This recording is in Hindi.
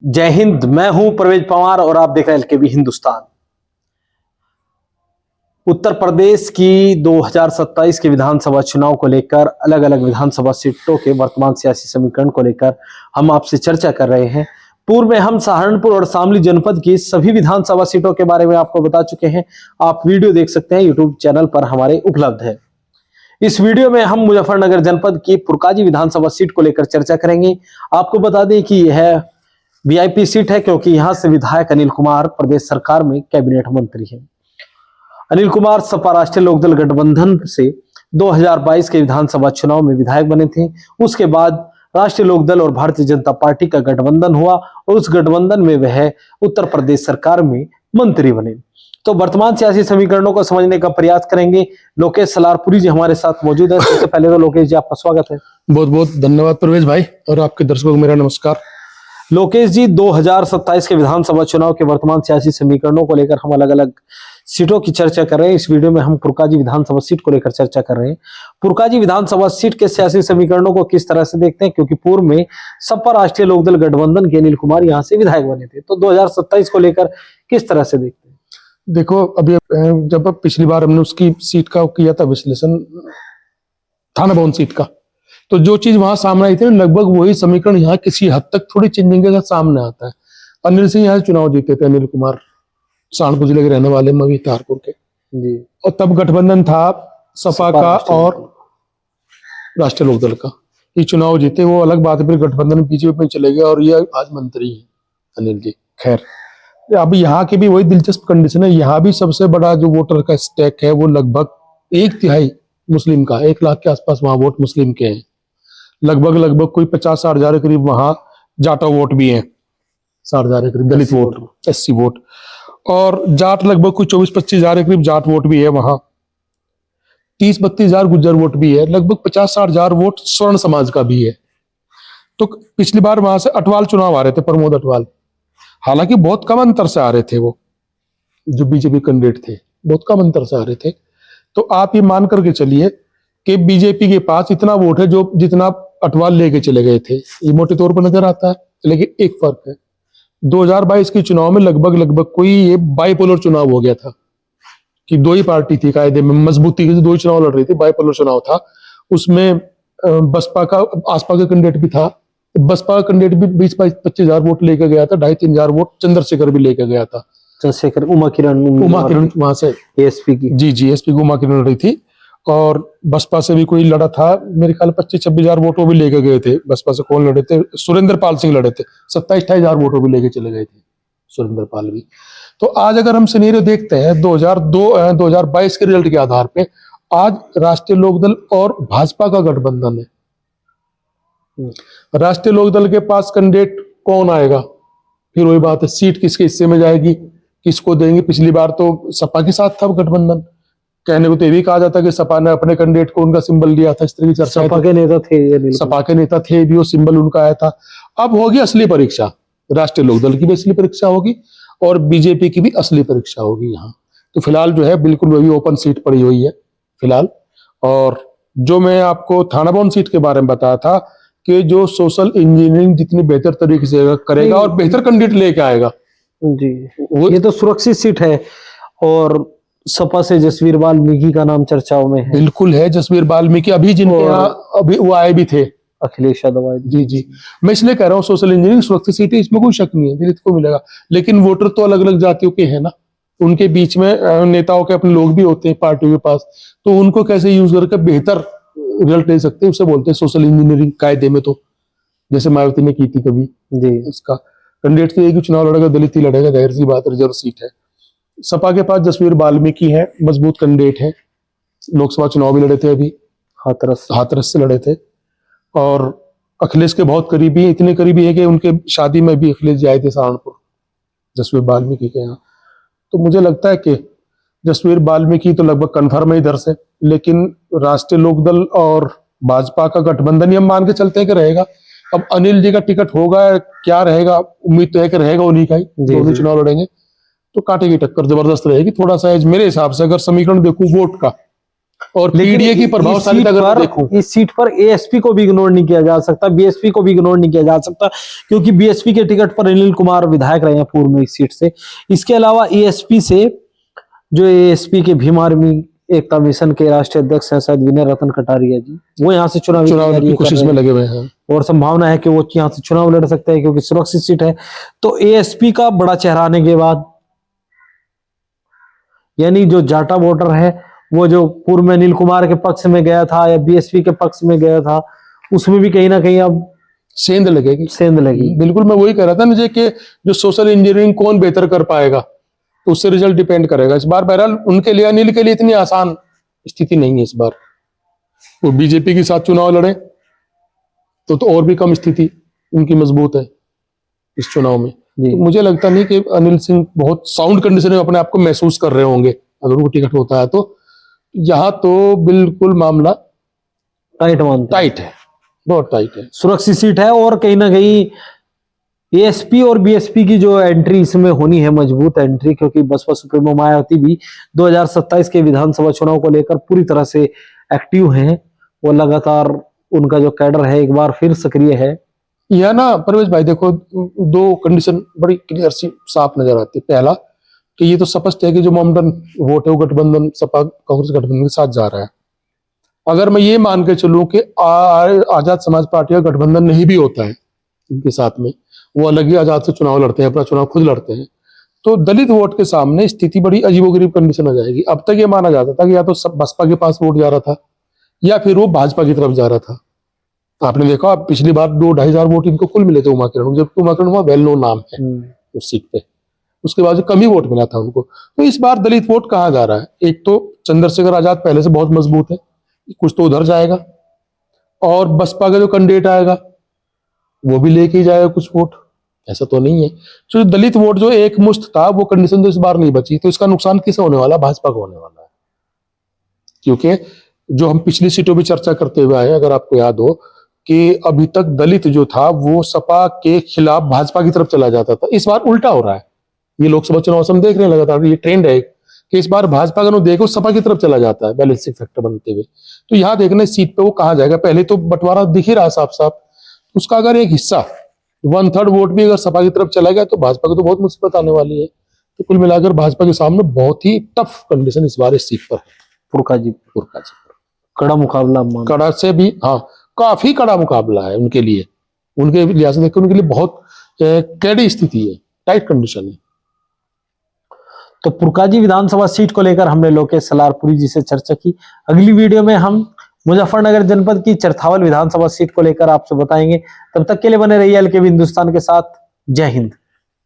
जय हिंद। मैं हूं परवेज पवार और आप देख रहे हैं एलकेबी हिंदुस्तान। उत्तर प्रदेश की 2027 के विधानसभा चुनाव को लेकर अलग अलग विधानसभा सीटों के वर्तमान सियासी समीकरण को लेकर हम आपसे चर्चा कर रहे हैं। पूर्व में हम सहारनपुर और शामली जनपद की सभी विधानसभा सीटों के बारे में आपको बता चुके हैं। आप वीडियो देख सकते हैं, यूट्यूब चैनल पर हमारे उपलब्ध है। इस वीडियो में हम मुजफ्फरनगर जनपद की पुरकाजी विधानसभा सीट को लेकर चर्चा करेंगे। आपको बता दें कि यह वीआईपी सीट है क्योंकि यहां से विधायक अनिल कुमार प्रदेश सरकार में कैबिनेट मंत्री हैं। अनिल कुमार सपा राष्ट्रीय लोकदल गठबंधन से 2022 के विधानसभा चुनाव में विधायक बने थे। उसके बाद राष्ट्रीय लोकदल और भारतीय जनता पार्टी का गठबंधन हुआ और उस गठबंधन में वह उत्तर प्रदेश सरकार में मंत्री बने। तो वर्तमान सियासी समीकरणों को समझने का प्रयास करेंगे। लोकेश सलारपुरी जी हमारे साथ मौजूद है। सबसे पहले तो लोकेश जी आपका स्वागत है। बहुत बहुत धन्यवाद परवेज भाई, और आपके दर्शकों को मेरा नमस्कार। लोकेश जी, 2027 के विधानसभा चुनाव के वर्तमान सियासी समीकरणों को लेकर हम अलग अलग सीटों की चर्चा कर रहे हैं। इस वीडियो में हम पुरकाजी विधानसभा सीट को लेकर चर्चा कर रहे हैं। पुरकाजी विधानसभा सीट के सियासी समीकरणों को किस तरह से देखते हैं, क्योंकि पूर्व में सपा राष्ट्रीय लोकदल गठबंधन के अनिल कुमार यहां से विधायक बने थे, तो 2027 को लेकर किस तरह से देखते हैं? देखो, अभी जब पिछली बार हमने उसकी सीट का किया था विश्लेषण, थाना भवन सीट का, तो जो चीज वहां सामने आई थी लगभग वही समीकरण यहाँ किसी हद तक थोड़ी चेंजिंग के साथ सामने आता है। अनिल सिंह यहाँ चुनाव जीते थे, अनिल कुमार सहारनपुर जिले के रहने वाले मवी तारपुर के जी, और तब गठबंधन था सपा का और राष्ट्रीय लोकदल का। ये चुनाव जीते, वो अलग बात है, फिर गठबंधन बीजेपी में चले गए और ये आज मंत्री है अनिल जी। खैर, अब यहाँ की भी वही दिलचस्प कंडीशन है। यहाँ भी सबसे बड़ा जो वोटर का स्टैक है वो लगभग 1/3 मुस्लिम का, 1 लाख के आसपास वहां वोट मुस्लिम के हैं। लगभग कोई 50-60 हजार के करीब वहां जाटा वोट भी हैं, 60 हजार के करीब दलित वोट, एससी वोट, और जाट लगभग कोई 24-25 हजार के करीब जाट वोट भी है वहां। 30-32 हजार गुज्जर वोट भी है, लगभग 50-60 हजार वोट स्वर्ण समाज का भी है। तो पिछली बार वहां से अटवाल चुनाव आ रहे थे, प्रमोद अटवाल, हालांकि बहुत कम अंतर से आ रहे थे, वो जो बीजेपी कैंडिडेट थे बहुत कम अंतर से आ रहे थे। तो आप ये मान करके चलिए कि बीजेपी के पास इतना वोट है जो जितना अटवाल लेके चले गए थे, ये मोटे तौर पर नजर आता है। लेकिन एक फर्क है, 2022 के चुनाव में लगभग कोई ये बाइपोलर चुनाव हो गया था कि दो ही पार्टी थी, कायदे में मजबूती से दो ही चुनाव लड़ रही थी, बाइपोलर चुनाव था। उसमें बसपा का आसपा का कैंडिडेट भी था, बसपा का कैंडिडेट भी 20-25 हजार वोट लेके गया था, 2.5-3 हजार वोट चंद्रशेखर भी लेके गया था। चंद्रशेखर, उमा किरण वहां से एसपी की, जी एसपी की उमा किरण रही थी। और बसपा से भी कोई लड़ा था, मेरे ख्याल 25-26 हजार वोटों भी लेके गए थे। बसपा से कौन लड़े थे? सुरेंद्र पाल सिंह लड़े थे, 27-28 हजार वोटों भी लेके चले गए थे सुरेंद्र पाल भी। तो आज अगर हम सिनेरियो देखते हैं 2022 के रिजल्ट के आधार पे, आज राष्ट्रीय लोकदल और भाजपा का गठबंधन है। राष्ट्रीय लोकदल के पास कैंडिडेट कौन आएगा, फिर वही बात है, सीट किसके हिस्से में जाएगी, किसको देंगे। पिछली बार तो सपा के साथ था गठबंधन, कहने को तो ये भी कहा जाता कि सपा ने अपने कैंडिडेट को उनका सिंबल दिया था, इस तरह की चर्चा। सपा के नेता थे भी, वो सिंबल उनका आया था। अब होगी असली परीक्षा, राष्ट्रीय लोकदल की भी असली परीक्षा होगी और बीजेपी की भी असली परीक्षा होगी यहाँ। तो फिलहाल जो है बिल्कुल वही ओपन सीट पड़ी हुई है फिलहाल। और जो मैं आपको थाना भवन सीट के बारे में बताया था कि जो सोशल इंजीनियरिंग जितनी बेहतर तरीके से करेगा और बेहतर कैंडिडेट लेके आएगा जी, ये तो सुरक्षित सीट है। और सपा से जसवीर वाल्मीकि का नाम चर्चाओं में है। बिल्कुल है, जसवीर वाल्मीकि अभी जिनके यहाँ अभी वो आए भी थे, अखिलेश यादव। जी मैं इसलिए कह रहा हूँ सोशल इंजीनियरिंग सुरक्षित सीट है, इसमें कोई शक नहीं है, दलित को मिलेगा। लेकिन वोटर तो अलग अलग जातियों के हैं ना, उनके बीच में नेताओं के अपने लोग भी होते हैं पार्टियों के पास, तो उनको कैसे यूज करके बेहतर रिजल्ट ले सकते हैं, उसे बोलते हैं सोशल इंजीनियरिंग कायदे में। तो जैसे मायावती ने की थी कभी जी, उसका कैंडिडेट तो एक ही चुनाव लड़ेगा, दलित ही लड़ेगा, जाहिर सी बात, रिजर्व सीट है। सपा के पास जसवीर वाल्मीकि है, मजबूत कैंडिडेट है, लोकसभा चुनाव भी लड़े थे, अभी हाथरस से लड़े थे, और अखिलेश के बहुत करीबी, इतने करीबी है कि उनके शादी में भी अखिलेश जी आए थे सहारनपुर जसवीर वाल्मीकि के यहाँ। तो मुझे लगता है कि जसवीर वाल्मीकि तो लगभग कन्फर्म है इधर से, लेकिन राष्ट्रीय लोकदल और भाजपा का गठबंधन हम मान के चलते हैं कि रहेगा। अब अनिल जी का टिकट होगा क्या रहेगा, उम्मीद तो है कि रहेगा उन्हीं का ही, दोनों चुनाव लड़ेंगे, तो कांटे की टक्कर जबरदस्त रहेगी। थोड़ा सा मेरे हिसाब से अगर समीकरण देखूं वोट का, और लेकिन पीडीए की इस प्रभावशाली सीट अगर मैं पर देखूं, इस सीट पर एएसपी को भी इग्नोर नहीं किया जा सकता, बीएसपी को भी इग्नोर नहीं किया जा सकता, क्योंकि बीएसपी के टिकट पर अनिल कुमार विधायक रहे हैं पूर्व में इस सीट से। इसके अलावा एएसपी से जो एएसपी के भीम आर्मी एकता मिशन के राष्ट्रीय अध्यक्ष हैं शायद विनय रतन कटारिया जी, वो यहाँ से चुनावी चुनाव की तैयारी कर कोशिश रहे में हैं लगे हुए हैं। और संभावना है कि वो यहाँ से चुनाव लड़ सकते हैं क्योंकि सुरक्षित सीट है। तो एएसपी का बड़ा चेहरा आने के बाद यानी जो जाटा वोटर है, वो जो पूर्व में अनिल कुमार के पक्ष में गया था या बीएसपी के पक्ष में गया था, उसमें भी कहीं ना कहीं अब सेंध लगेगी। सेंध लगी। बिल्कुल, मैं वही कह रहा था मुझे कि जो सोशल इंजीनियरिंग कौन बेहतर कर पाएगा, तो उससे रिजल्ट डिपेंड करेगा। इस बार बहरहाल उनके लिए, अनिल के लिए इतनी आसान स्थिति नहीं है इस बार। वो बीजेपी के साथ चुनाव लड़े तो और भी कम स्थिति उनकी मजबूत है इस चुनाव में। जी। तो मुझे लगता नहीं कि अनिल सिंह बहुत साउंड कंडीशन में अपने आप को महसूस कर रहे होंगे अगर उनको टिकट होता है तो। यहाँ तो बिल्कुल मामला टाइट मानते हैं। टाइट है, बहुत टाइट है। सुरक्षित सीट है और कहीं ना कहीं एएसपी और बीएसपी की जो एंट्री इसमें होनी है, मजबूत एंट्री, क्योंकि बसपा सुप्रीमो मायावती भी 2027 के विधानसभा चुनाव को लेकर पूरी तरह से एक्टिव हैं। वो लगातार उनका जो कैडर है एक बार फिर सक्रिय है। यह ना परवेश भाई देखो, दो कंडीशन बड़ी क्लियर सी साफ नजर आती है। पहला कि ये तो स्पष्ट है कि जो मोमडन वोट है वो गठबंधन, सपा कांग्रेस गठबंधन के साथ जा रहा है। अगर मैं ये मान के चलूं कि आजाद समाज पार्टी का गठबंधन नहीं भी होता है इनके साथ में, वो अलग ही आजाद से चुनाव लड़ते हैं, अपना चुनाव खुद लड़ते हैं, तो दलित वोट के सामने स्थिति बड़ी अजीबोगरीब कंडीशन हो जाएगी। अब तक ये माना जाता था कि या तो सब बसपा के पास वोट जा रहा था या फिर वो भाजपा की तरफ जा रहा था। आपने देखा पिछली बार 2-2.5 वोट इनको कुल मिले थे उमाकिरण, जबकि उमाकिरण वहां वेल नोन नाम है उस सीट पे, उसके बाद कम ही वोट मिला था उनको। तो इस बार दलित वोट कहाँ जा रहा है? एक तो चंद्रशेखर आजाद पहले से बहुत मजबूत है, कुछ तो उधर जाएगा, और बसपा का जो कैंडिडेट आएगा वो भी लेके ही जाएगा कुछ वोट, ऐसा तो नहीं है। तो दलित वोट जो एक मुश्त था वो कंडीशन तो इस बार नहीं बची, तो इसका नुकसान किसे होने वाला? भाजपा को होने वाला है। क्योंकि जो हम पिछली सीटों पर चर्चा करते हुए आए, अगर आपको याद हो कि अभी तक दलित जो था वो सपा के खिलाफ भाजपा की तरफ चला जाता था, इस बार उल्टा हो रहा है। ये लोकसभा चुनाव से हम देख रहे हैं लगातार, ये ट्रेंड है कि इस बार भाजपा का देखो सपा की तरफ चला जाता है बैलेंसिंग फैक्टर बनते हुए। तो यहाँ देखना इस सीट पे वो कहाँ जाएगा। पहले तो बंटवारा दिख ही रहा साफ साफ, उसका अगर एक हिस्सा 1/3 वोट भी अगर सपा की तरफ चला गया तो भाजपा को तो बहुत मुसीबत आने वाली है। तो कुल मिलाकर भाजपा के सामने बहुत ही टफ कंडीशन इस बार इस सीट पर है। पुरकाजी कड़ा मुकाबला कड़ा से भी, हाँ काफी कड़ा मुकाबला है उनके लिए, उनके लिहाज से देखकर उनके लिए बहुत कड़ी स्थिति है, टाइट कंडीशन है। तो पुरकाजी विधानसभा सीट को लेकर हमने लोकेश सलारपुरी जी से चर्चा की। अगली वीडियो में हम मुजफ्फरनगर जनपद की चरथावल विधानसभा सीट को लेकर आपसे बताएंगे। तब तक के लिए बने रहिए एलकेबी हिंदुस्तान के साथ। जय हिंद।